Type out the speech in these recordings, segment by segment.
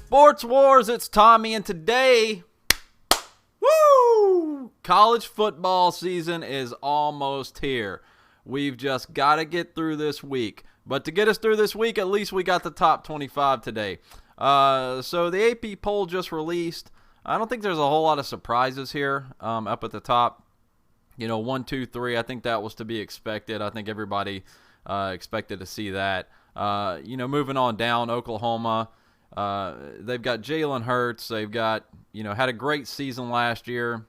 Sports Wars, it's Tommy, and today, college football season is almost here. We've just got to get through this week. But to get us through this week, at least we got the top 25 today. So the AP poll just released. I don't think there's a whole lot of surprises here up at the top. 1, 2, 3, I think that was to be expected. I think everybody expected to see that. Moving on down, Oklahoma. They've got Jalen Hurts. They've got, had a great season last year.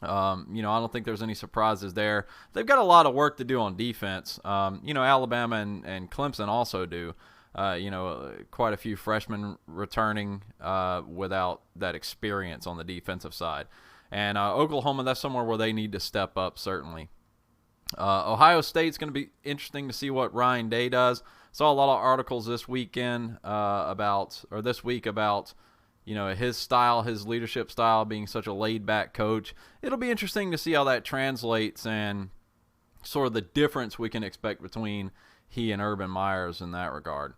I don't think there's any surprises there. They've got a lot of work to do on defense. Alabama and Clemson also do. Quite a few freshmen returning without that experience on the defensive side. And Oklahoma, that's somewhere where they need to step up, certainly. Ohio State's going to be interesting to see what Ryan Day does. Saw a lot of articles this week about his style, his leadership style, being such a laid-back coach. It'll be interesting to see how that translates and sort of the difference we can expect between he and Urban Myers in that regard.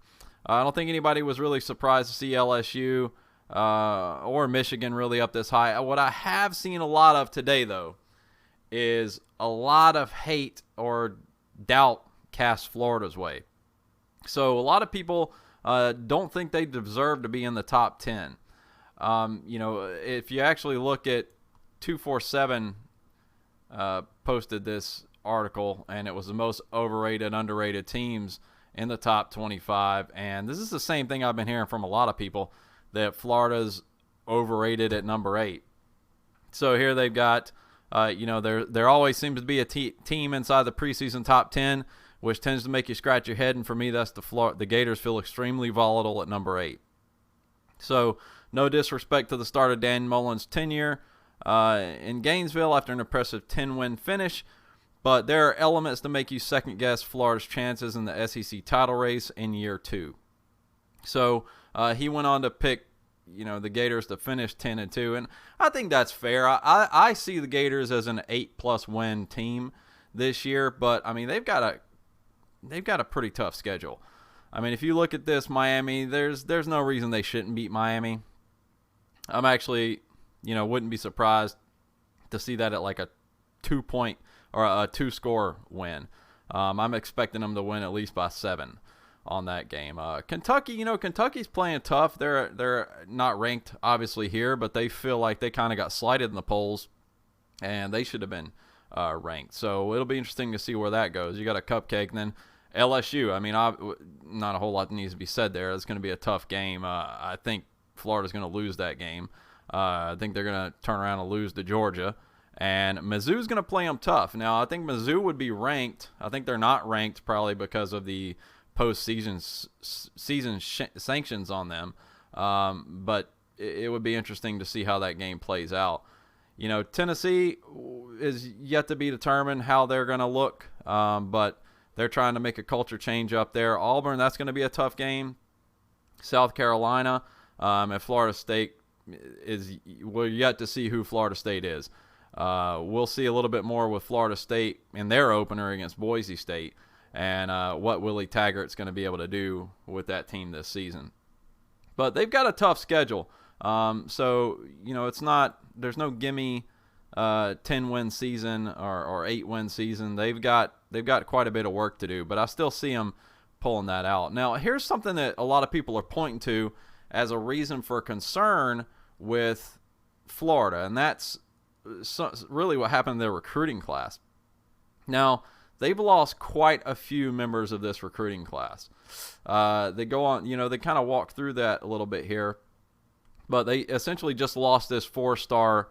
I don't think anybody was really surprised to see LSU or Michigan really up this high. What I have seen a lot of today, though, is a lot of hate or doubt cast Florida's way. So a lot of people don't think they deserve to be in the top 10. If you actually look at 247 posted this article, and it was the most overrated, underrated teams in the top 25. And this is the same thing I've been hearing from a lot of people, that Florida's overrated at number 8. So here they've got, there always seems to be a team inside the preseason top 10, which tends to make you scratch your head. And for me, that's the Gators feel extremely volatile at number 8. So no disrespect to the start of Dan Mullen's tenure in Gainesville after an impressive 10-win finish, but there are elements to make you second-guess Florida's chances in the SEC title race in year 2. So he went on to pick, the Gators to finish 10-2, and I think that's fair. I see the Gators as an 8+ win team this year, but I mean they've got a pretty tough schedule. I mean, if you look at this, Miami, there's no reason they shouldn't beat Miami. I'm actually, wouldn't be surprised to see that at like a 2-point or a 2-score win. I'm expecting them to win at least by 7 on that game. Kentucky, Kentucky's playing tough. They're not ranked obviously here, but they feel like they kind of got slighted in the polls, and they should have been ranked. So it'll be interesting to see where that goes. You got a cupcake, and then LSU. I mean, not a whole lot needs to be said there. It's going to be a tough game. I think Florida's going to lose that game. I think they're going to turn around and lose to Georgia. And Mizzou's going to play them tough. Now, I think Mizzou would be ranked. I think they're not ranked probably because of the postseason sanctions on them. But it would be interesting to see how that game plays out. Tennessee is yet to be determined how they're going to look. But they're trying to make a culture change up there. Auburn, that's going to be a tough game. South Carolina and Florida State we're yet to see who Florida State is. We'll see a little bit more with Florida State in their opener against Boise State and what Willie Taggart's going to be able to do with that team this season. But they've got a tough schedule. So, there's no gimme 10-win season or 8-win season. They've got quite a bit of work to do, but I still see them pulling that out. Now, here's something that a lot of people are pointing to as a reason for concern with Florida, and that's really what happened in their recruiting class. Now, they've lost quite a few members of this recruiting class. They go on, they kind of walk through that a little bit here, but they essentially just lost this 4-star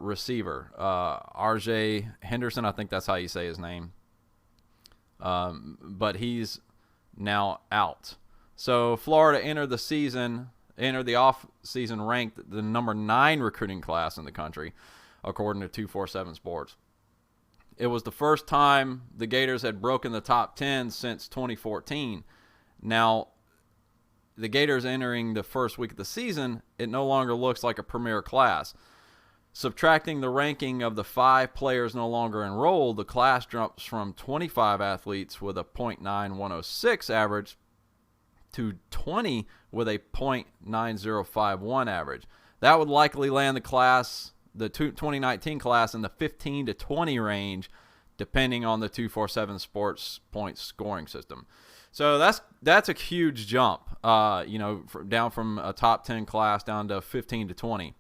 receiver, RJ Henderson. I think that's how you say his name. But he's now out. So Florida entered the off-season ranked the number 9 recruiting class in the country, according to 247 Sports. It was the first time the Gators had broken the top 10 since 2014. Now, the Gators entering the first week of the season, it no longer looks like a premier class. Subtracting the ranking of the 5 players no longer enrolled, the class jumps from 25 athletes with a .9106 average to 20 with a .9051 average. That would likely land the 2019 class in the 15 to 20 range, depending on the 247 Sports point scoring system. So that's a huge jump, down from a top 10 class down to 15 to 20.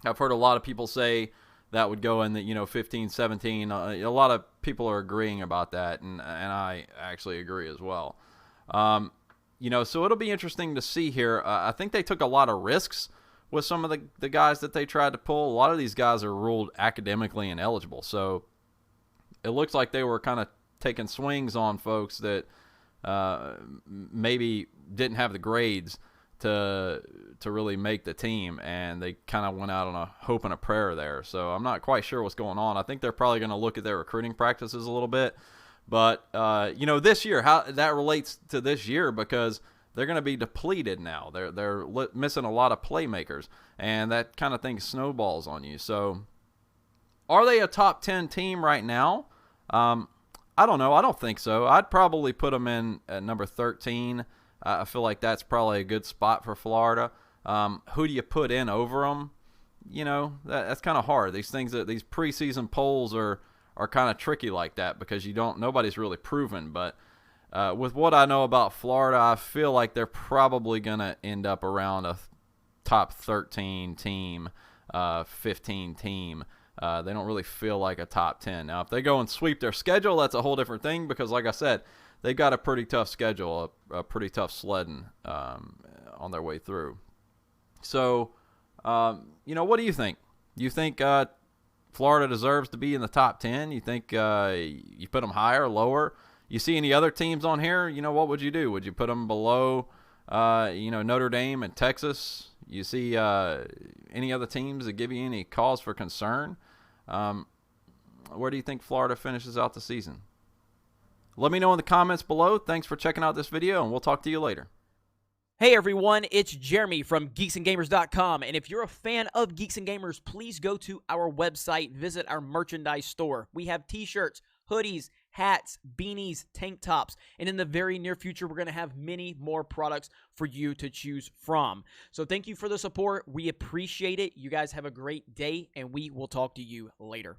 I've heard a lot of people say that would go in the 15, 17. A lot of people are agreeing about that, and I actually agree as well. So it'll be interesting to see here. I think they took a lot of risks with some of the guys that they tried to pull. A lot of these guys are ruled academically ineligible, so it looks like they were kind of taking swings on folks that maybe didn't have the grades to really make the team, and they kind of went out on a hope and a prayer there. So I'm not quite sure what's going on. I think they're probably going to look at their recruiting practices a little bit. But, this year, how that relates to this year, because they're going to be depleted now. They're missing a lot of playmakers, and that kind of thing snowballs on you. So are they a top 10 team right now? I don't know. I don't think so. I'd probably put them in at number 13. I feel like that's probably a good spot for Florida. Who do you put in over them? That's kind of hard. These preseason polls are kind of tricky like that, because nobody's really proven. But with what I know about Florida, I feel like they're probably going to end up around a top 13 team, 15 team. They don't really feel like a top 10. Now, if they go and sweep their schedule, that's a whole different thing, because like I said, they've got a pretty tough schedule, a pretty tough sledding on their way through. So, what do you think? You think Florida deserves to be in the top 10? You think you put them higher, lower? You see any other teams on here? What would you do? Would you put them below, Notre Dame and Texas? You see any other teams that give you any cause for concern? Where do you think Florida finishes out the season? Let me know in the comments below. Thanks for checking out this video, and we'll talk to you later. Hey everyone, it's Jeremy from geeksandgamers.com, and if you're a fan of Geeks and Gamers, please go to our website, visit our merchandise store. We have t-shirts, hoodies, hats, beanies, tank tops, and in the very near future, we're going to have many more products for you to choose from. So thank you for the support. We appreciate it. You guys have a great day, and we will talk to you later.